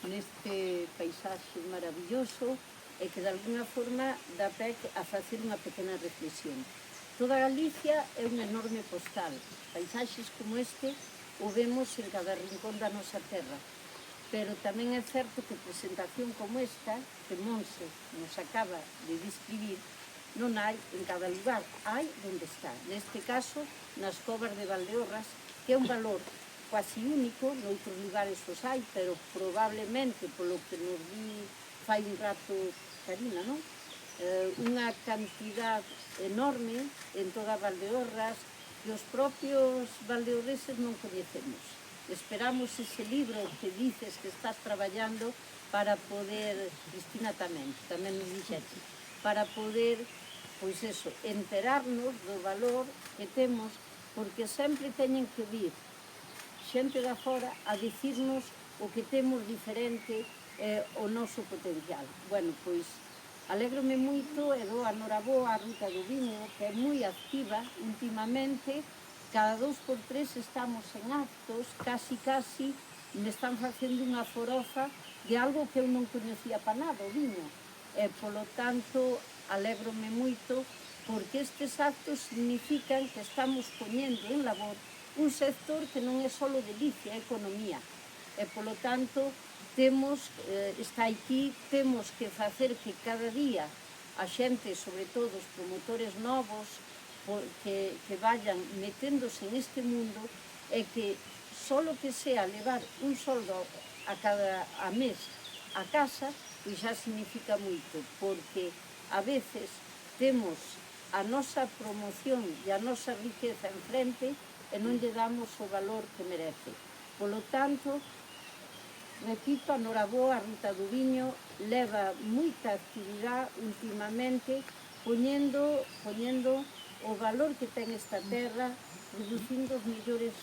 neste paisaxe maravilloso e que de alguna forma dá pé a facer unha pequena reflexión. Toda Galicia é un enorme postal. Paisaxes como este o vemos en cada rincón da nosa terra. Pero tamén é certo que presentación como esta, que Monse nos acaba de describir, non hai en cada lugar, hai onde está. Neste caso, nas covas de Valdeorras, que é un valor quasi único, noutros lugares os hai, pero probablemente, polo que nos di fai un rato Karina, non? Unha cantidad enorme en toda Valdeorras que os propios valdeorreses non coñecemos. Esperamos ese libro que dices que estás traballando para poder, Cristina tamén nos dixete, para poder, pois eso, enterarnos do valor que temos, porque sempre teñen que vir xente da fora a dicirnos o que temos diferente, o noso potencial. Bueno, pois, alégrome moito e dou a noraboa á Ruta do Viño, que é moi activa últimamente. Cada 2x3 estamos en actos, casi me están facendo unha forofa de algo que eu non coñecía pa nada, o viño. E, polo tanto, alégrome moito porque estes actos significan que estamos poñendo en labor un sector que non é só delicia, é economía. E, polo tanto, está aquí, temos que facer que cada día a xente, sobre todo os promotores novos, que vayan meténdose en este mundo e que solo que sea levar un soldo a mes a casa, pois xa significa moito, porque a veces temos a nosa promoción e a nosa riqueza enfrente e non lle damos o valor que merece. Polo tanto, repito, a noraboa, a Ruta do Viño leva moita actividade últimamente poñendo o valor que ten esta terra, producindo os mellores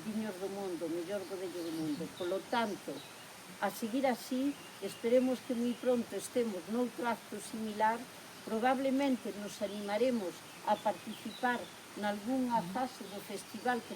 viños do mundo, o mellor bodello do mundo. Polo tanto, a seguir así, esperemos que moi pronto estemos noutro acto similar, probablemente nos animaremos a participar nalgúnha fase do festival que